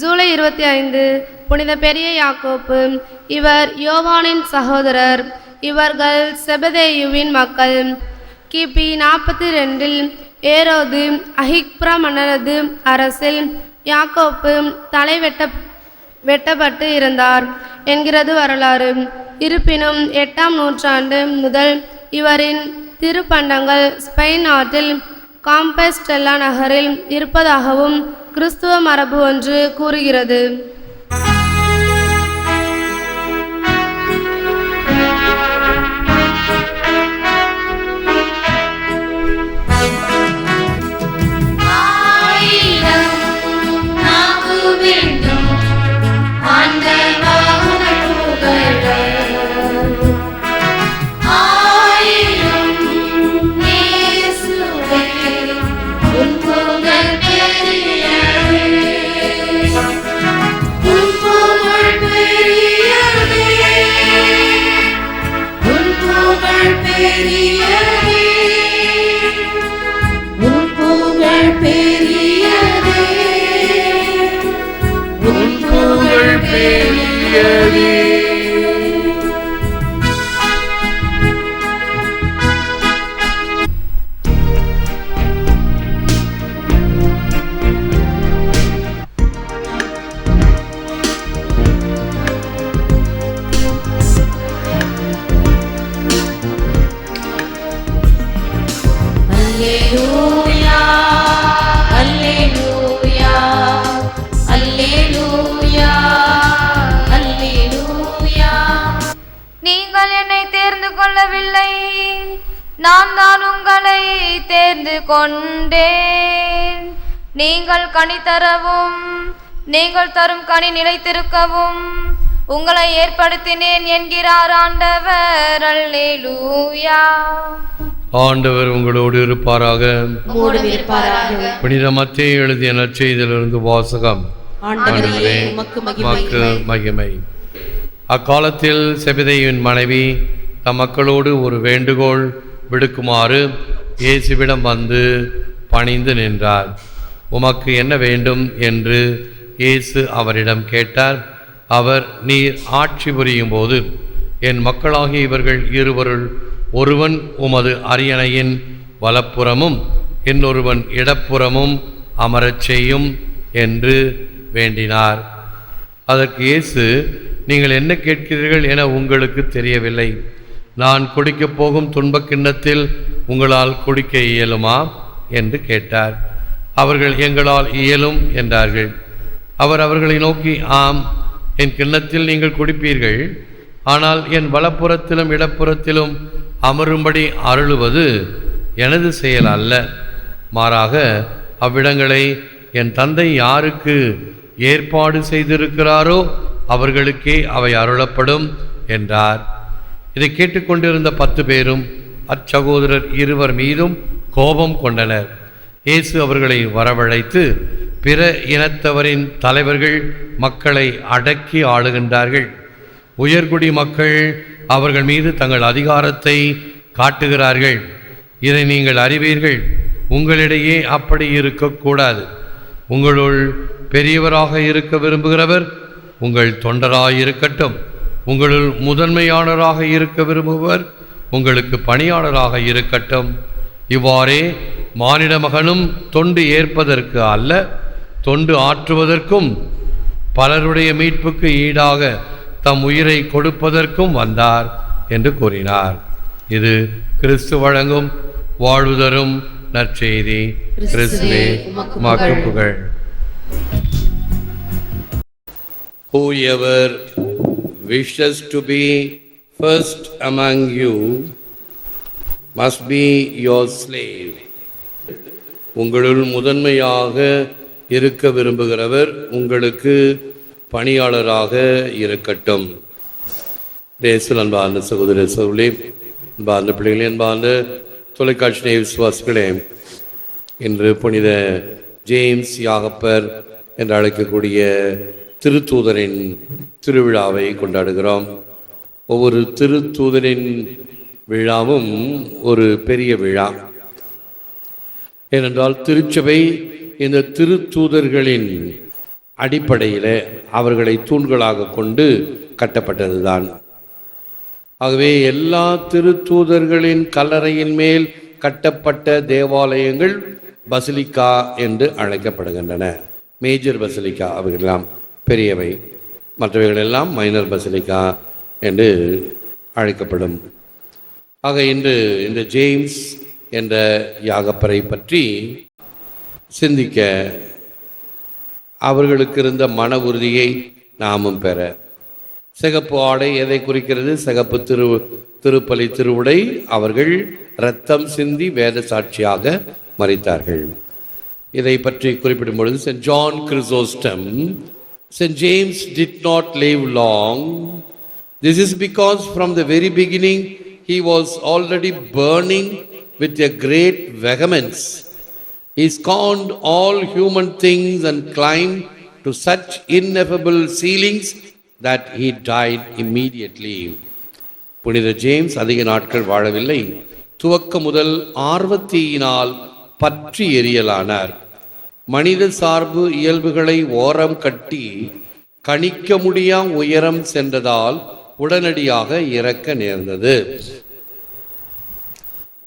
ஜூலை 25 புனித பெரிய யாக்கோப்பு. இவர் யோவானின் சகோதரர். இவர்கள் செபதேயுவின் மக்கள். கிபி 42 ஏரோது அகிப்ரா மன்னரது அரசில் யாக்கோப்பு தலை வெட்டப்பட்டு இருந்தார் என்கிறது வரலாறு. இருப்பினும் 8ஆம் நூற்றாண்டு முதல் இவரின் திருப்பண்டங்கள் ஸ்பெயின் நாட்டில் காம்பஸ்டெல்லா நகரில் இருப்பதாகவும் கிறிஸ்துவ மரபு ஒன்று கூறுகிறது. நீங்கள் என்னை தேர்ந்து கொள்ளவில்லை, நான் தான் உங்களை தேர்ந்து கொண்டேன். நீங்கள் கனி தரவும் நீங்கள் தரும் கனி நிலைத்திருக்கவும் உங்களை ஏற்படுத்தினேன் என்கிறார் ஆண்டவர். அல்லேலூயா. ஆண்டவர் உங்களோடு இருப்பாராக. புனித மத்தேயு எழுதிய நற்செய்தியிலிருந்து வாசகம். ஆண்டவரே உமக்கு மகிமை. அக்காலத்தில் செபதேயுவின் மனைவி தம் மக்களோடு ஒரு வேண்டுகோள் விடுக்குமாறு இயேசுவிடம் வந்து பணிந்து நின்றார். உமக்கு என்ன வேண்டும் என்று இயேசு அவரிடம் கேட்டார். அவர், நீர் ஆட்சி புரியும் போது என் மக்களாகிய இவர்கள் இருவருள் ஒருவன் உமது அரியணையின் வலப்புறமும் இன்னொருவன் இடப்புறமும் அமரச் செய்யும் என்று வேண்டினார். அதற்கு இயேசு, நீங்கள் என்ன கேட்கிறீர்கள் என உங்களுக்கு தெரியவில்லை. நான் குடிக்கப் போகும் துன்பக் கிண்ணத்தில் உங்களால் குடிக்க இயலுமா என்று கேட்டார். அவர்கள், எங்களால் இயலும் என்றார்கள். அவர் அவர்களை நோக்கி, ஆம், என் கிண்ணத்தில் நீங்கள் குடிப்பீர்கள். ஆனால் என் வலப்புறத்திலும் இடப்புறத்திலும் அமரும்படி அருளுவது எனது செயல் அல்ல. மாறாக அவ்விடங்களை என் தந்தை யாருக்கு ஏற்பாடு செய்திருக்கிறாரோ அவர்களுக்கே அவை அருளப்படும் என்றார். இதை கேட்டுக்கொண்டிருந்த 10 பேரும் அச்சகோதரர் இருவர் மீதும் கோபம் கொண்டனர். இயேசு அவர்களை வரவழைத்து, பிற இனத்தவரின் தலைவர்கள் மக்களை அடக்கி ஆளுகின்றார்கள். உயர்குடி மக்கள் அவர்கள் மீது தங்கள் அதிகாரத்தை காட்டுகிறார்கள். இதை நீங்கள் அறிவீர்கள். உங்களிடையே அப்படி இருக்கக்கூடாது. உங்களுள் பெரியவராக இருக்க விரும்புகிறவர் உங்கள் தொண்டராயிருக்கட்டும். உங்களுள் முதன்மையாளராக இருக்க விரும்புவர் உங்களுக்கு பணியாளராக இருக்கட்டும். இவ்வாறே மானிட மகனும் தொண்டு ஏற்பதற்கு அல்ல, தொண்டு ஆற்றுவதற்கும் பலருடைய மீட்புக்கு ஈடாக தம் உயிரை கொடுப்பதற்கும் வந்தார் என்று கூறினார். இது கிறிஸ்து வழங்கும் வாழ்வு தரும் நற்செய்தி. கிறிஸ்துவே உமக்கு புகழ். Whoever wishes to be first among you must be your slave. உங்களுள் முதன்மையாக இருக்க விரும்புகிறவர் உங்களுக்கு பணியாளராக இருக்கட்டும். தேசில் அன்பார்ந்த சகோதர சகோதரி, அன்பார்ந்த பிள்ளைகளே, அன்பார்ந்த தொலைக்காட்சி விசுவாசிகளே, இன்று புனித ஜேம்ஸ் யாகப்பர் என்று அழைக்கக்கூடிய திருத்தூதரின் திருவிழாவை கொண்டாடுகிறோம். ஒவ்வொரு திருத்தூதரின் விழாவும் ஒரு பெரிய விழா. ஏனென்றால் திருச்சபை இந்த திருத்தூதர்களின் அடிப்படையில் அவர்களை தூண்களாக கொண்டு கட்டப்பட்டதுதான். ஆகவே எல்லா திருத்தூதர்களின் கல்லறையின் மேல் கட்டப்பட்ட தேவாலயங்கள் பசிலிக்கா என்று அழைக்கப்படுகின்றன. மேஜர் பசிலிக்கா அவைகளெல்லாம் பெரியவை, மற்றவைகளெல்லாம் மைனர் பசிலிக்கா என்று அழைக்கப்படும். ஆக இன்று இந்த ஜேம்ஸ் என்ற யாகப்பரை பற்றி சிந்திக்க, அவர்களுக்கு இருந்த மன உறுதியை நாமும் பெற. சிகப்பு ஆடை எதை குறிக்கிறது? சிகப்பு திருப்பலி திருவுடை. அவர்கள் இரத்தம் சிந்தி வேத சாட்சியாக மரித்தார்கள். இதை பற்றி குறிப்பிடும் பொழுது saint John Chrysostom, St. James did not live long. This is because from the very beginning he was already burning with a great vehemence. He scorned all human things and climbed to such ineffable ceilings that he died immediately. புனித James அதிக நாட்கள் வாழவில்லை. துவக்க முதல் ஆர்வத்தியினால் பற்றி எரியலானார். மனித சார்பு இயல்புகளை ஓரம் கட்டி கணிக்க முடியா உயரம் சென்றதால் உடனடியாக இறக்க நேர்ந்தது.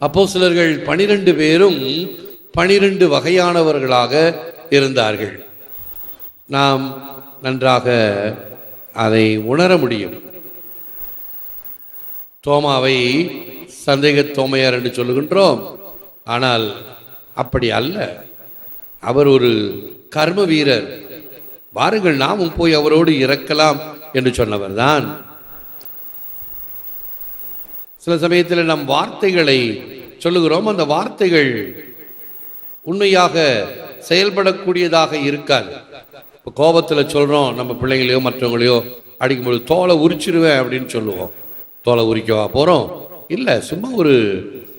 அப்போஸ்தலர்கள் 12 பேரும் 12 வகையானவர்களாக இருந்தார்கள். நாம் நன்றாக அதை உணர முடியும். தோமாவை சந்தேக தோமையார் என்று சொல்லுகின்றோம், ஆனால் அப்படி அல்ல. அவர் ஒரு கர்ம வீரர். வாருங்கள் நாமும் போய் அவரோடு இறக்கலாம் என்று சொன்னவர் தான். சில சமயத்தில் நம் வார்த்தைகளை சொல்லுகிறோம், அந்த வார்த்தைகள் உண்மையாக செயல்படக்கூடியதாக இருக்காது. இப்போ கோபத்தில் சொல்கிறோம், நம்ம பிள்ளைங்களையோ மற்றவங்களையோ அடிக்கும்போது தோலை உரிச்சிருவேன் அப்படின்னு சொல்லுவோம். தோலை உரிக்கவா போகிறோம்? இல்லை, சும்மா ஒரு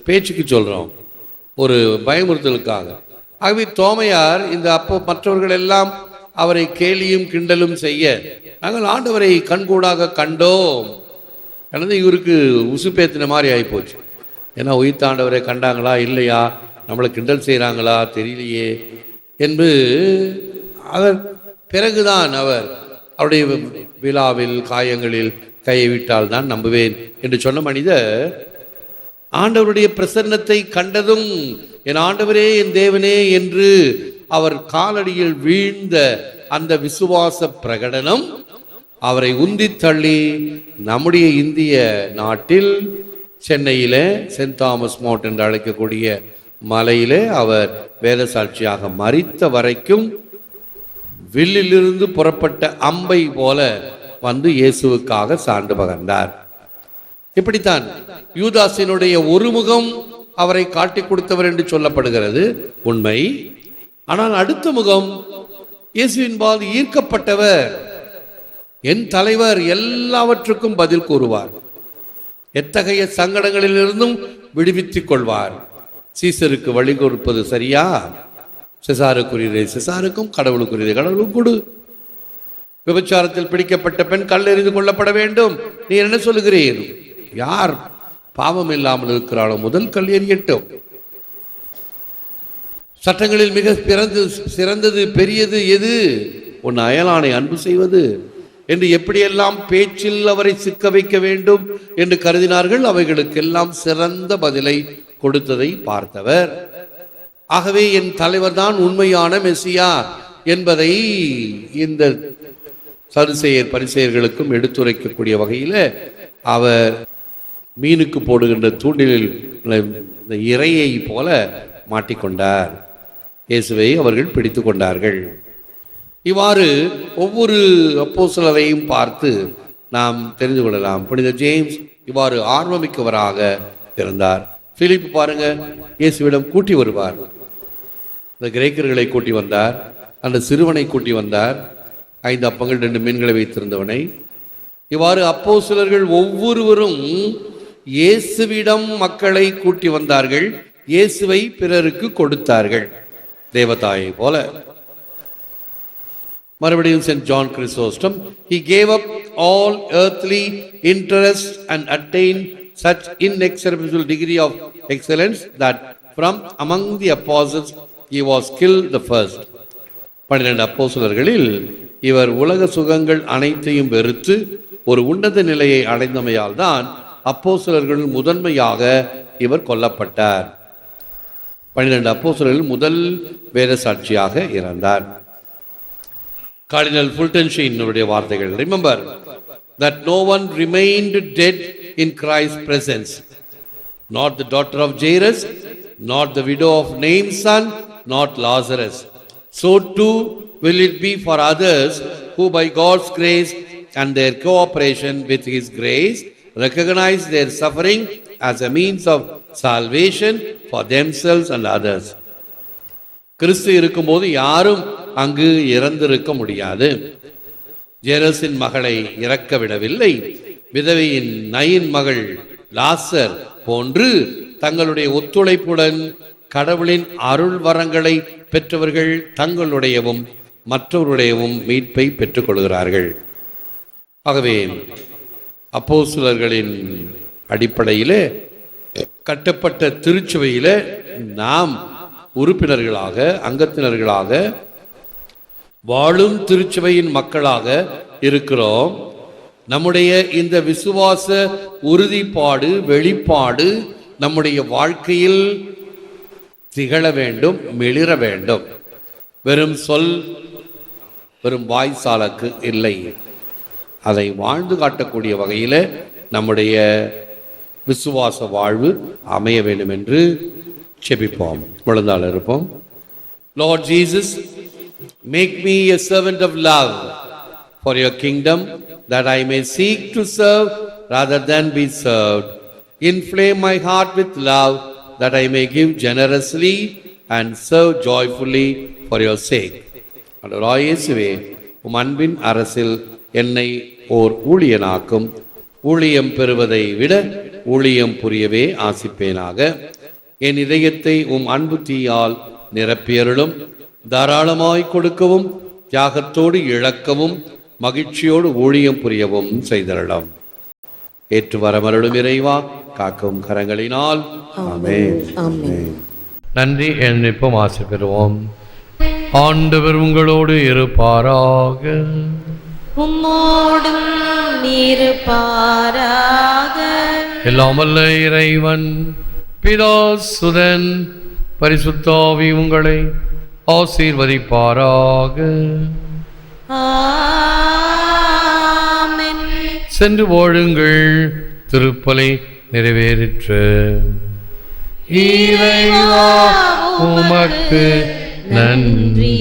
பேச்சுக்கு சொல்கிறோம், ஒரு பயமுறுத்தலுக்காக. ஆகவே தோமையார் இந்த மற்றவர்கள் எல்லாம் அவரை கேலியும் கிண்டலும் செய்ய, நாங்கள் ஆண்டவரை கண்கூடாக கண்டோம். எனது இவருக்கு உசுப்பேத்தின மாதிரி ஆகிப்போச்சு. ஏன்னா உயிர்த்தாண்டவரை கண்டாங்களா இல்லையா, நம்மளை கிண்டல் செய்கிறாங்களா தெரியலையே என்று அவர் பிறகுதான் அவருடைய விழாவில் காயங்களில் கையை விட்டால் தான் நம்புவேன் என்று சொன்ன மனிதர் ஆண்டவருடைய பிரசன்னத்தை கண்டதும் என் ஆண்டவரே என் தேவனே என்று அவர் காலடியில் வீழ்ந்த அந்த விசுவாச பிரகடனம் அவரை உந்தி தள்ளி நம்முடைய இந்திய நாட்டில் சென்னையில சென்ட் தாமஸ் மவுண்ட் என்று அழைக்கக்கூடிய மலையிலே அவர் வேத சாட்சியாக மரித்த வரைக்கும் வில்லிலிருந்து புறப்பட்ட அம்பை போல வந்து இயேசுவுக்காக சான்று பகர்ந்தார். இப்படித்தான் யூதாசினுடைய ஒரு முகம் அவரை காட்டி கொடுத்தவர் என்று சொல்லப்படுகிறது, உண்மை. ஆனால் அடுத்த முகம் இயேசுவின்பால் ஈர்க்கப்பட்டவர், என் தலைவர் எல்லாவற்றுக்கும் பதில் கூறுவார், எத்தகைய சங்கடங்களிலிருந்தும் விடுவித்துக் கொள்வார். சீசருக்கு வழி கொடுப்பது சரியா? செசாருக்குரியதை செசாருக்கும், கடவுளுக்குரியதை கடவுளும் கொடு. விபச்சாரத்தில் பிடிக்கப்பட்ட பெண் கல்லெறிந்து கொள்ளப்பட வேண்டும். நீ என்ன சொல்லுகிறீர்? யார் பாவம் இல்லாமல் இருக்கிறாளோ முதல் கல் எறியட்டும். சட்டங்களில் மிக சிறந்தது பெரியது எது? உன் அயலானை அன்பு செய்வது என்று எப்படியெல்லாம் பேச்சில் அவரை சிக்க வைக்க வேண்டும் என்று கருதினார்கள். அவைகளுக்கெல்லாம் சிறந்த பதிலை கொடுத்ததை பார்த்தவர். ஆகவே என் தலைவர் தான் உண்மையான மெசியா என்பதை இந்த சதுசேயர் பரிசேயர்களுக்கும் எடுத்துரைக்கக்கூடிய வகையில் அவர் மீனுக்கு போடுகின்ற தூண்டிலில் இறையை போல மாட்டிக்கொண்டார். இயேசுவை அவர்கள் பிடித்து கொண்டார்கள். இவ்வாறு ஒவ்வொரு அப்போஸ்தலரையும் பார்த்து நாம் தெரிந்து கொள்ளலாம். புனித ஜேம்ஸ் இவ்வாறு ஆர்வமிக்கவராக இருந்தார். பிலிப் பாருங்க, இயேசுவிடம் கூட்டி வருவார். இந்த கிரேக்கர்களை கூட்டி வந்தார், அந்த சிறுவனை கூட்டி வந்தார், 5 அப்பங்கள் 2 மீன்களை வைத்திருந்தவனை. இவ்வாறு அப்போஸ்தலர்கள் ஒவ்வொருவரும் இயேசுவிடம் மக்களை கூட்டி வந்தார்கள், இயேசுவை பிறருக்கு கொடுத்தார்கள், தேவதாயை போல. மறுபடியும் saint John Chrysostom, he gave up all earthly interests and attained such inexpressible degree of excellence that from among the apostles he was killed the first. 12 அப்போஸ்தலர்களில் இவர் உலக சுகங்கள் அனைத்தையும் வெறுத்து ஒரு உன்னத நிலையை அடைந்தமையால் தான் அப்போஸ்தலர்கள் முதன்மையாக இவர் கொல்லப்பட்டார். 12 அப்போஸ்தலர்கள் முதல் வேத சாட்சியாக இறந்தார். கார்டினல் ஃபுல்டன்ஷீனுடைய வார்த்தைகள், remember that no one remained dead in Christ's presence, not the daughter of Jairus, not the widow of Nain's son, not Lazarus. So too will it be for others who by God's grace and their cooperation with His grace recognize their suffering as a means of salvation for themselves and others. கிறிஸ்து இருக்கும்போது யாரும் அங்கு இறந்திருக்க முடியாது. ஜேரஸின் மகளை இறக்க விடவில்லை. விதவையின் nine மகள் லாசர் போன்று தங்களுடைய ஒத்துழைப்புடன் கடவுளின் அருள் வரங்களை பெற்றவர்கள் தங்களுடையவும் மற்றவருடையவும் மீட்பை பெற்றுக் கொள்கிறார்கள். ஆகவே அப்போஸ்தலர்களின் அடிப்படையிலே கட்டப்பட்ட திருச்சபையிலே நாம் உறுப்பினர்களாக, அங்கத்தினர்களாக, வாழும் திருச்சபையின் மக்களாக இருக்கிறோம். நம்முடைய இந்த விசுவாச உறுதிப்பாடு, வெளிப்பாடு நம்முடைய வாழ்க்கையில் திகழ வேண்டும், மிளிர வேண்டும். வெறும் சொல், வெறும் வாய்சாலக்கு இல்லை. அதை வாழ்ந்து காட்டக்கூடிய வகையில் நம்முடைய விசுவாச வாழ்வு அமைய வேண்டும் என்று செபிப்போம். முழந்தாள் இருப்போம். Lord Jesus, make me a servant of love for your kingdom, that I may seek to serve rather than be served. Inflame my heart with love, that I may give generously and serve joyfully for your sake. ஆண்டவராகிய இயேசுவே, உம் அன்பின் அரசில் என்னை ஓர் ஊழியனாக்கும். ஊழியம் பெறுவதை விட ஊழியம் புரியவே ஆசிப்பேனாக. என் இதயத்தை உம் அன்பு தீயால் நிரப்பியருளும். தாராளமாய் கொடுக்கவும், தியாகத்தோடு இழக்கவும், மகிழ்ச்சியோடு ஊழியம் புரியவும் செய்தரலாம். ஏற்று வரமருளும் இறைவா, காக்கும் கரங்களினால். ஆமென். ஆமென். நன்றி. என்னிப்போம் ஆசை பெறுவோம். ஆண்டவர் உங்களோடு இருப்பாராக. உம்மோடும் இருப்பாராக. எல்லாம் வல்ல இறைவன் பிதா, சுதன், பரிசுத்த ஆவி உங்களை ஆசீர்வதிப்பாராக. ஆமென். சென்று வாழுங்கள். திருப்பலி நிறைவேறிற்று. இறைவா உமக்கு நன்றி.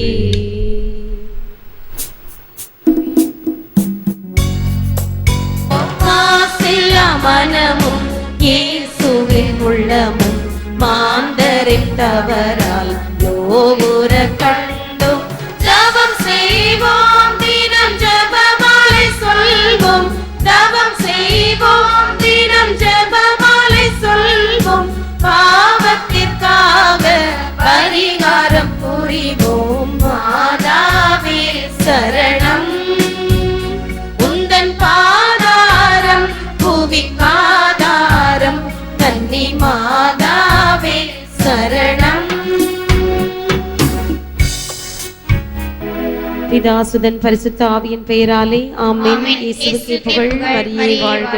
மனமும் இயேசுவின் உள்ளமும் மாந்தரின் தவறால் லோகுர கண்டும் ஜபம் செய்வோம், தினம் ஜபமாலை சொல்வோம். ஜபம் செய்வோம், தினம் ஜபமாலை சொல்வோம். பாவத்திற்காக பரிகாரம் புரிவோம். மாதாவே சரணம், உந்தன் பாதாரம் புவிக்காதாரம். கன்னி மாதாவே சரணம். பிதாசுதன் பரிசுத்த ஆவியின் பெயராலே ஆமென். இயேசுவுக்கே புகழ். மரியே வாழ்க.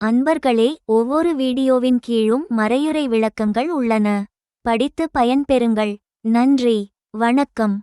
அன்பர்களே, ஒவ்வொரு வீடியோவின் கீழும் மறையுரை விளக்கங்கள் உள்ளன. படித்து பயன்பெறுங்கள். நன்றி. வணக்கம்.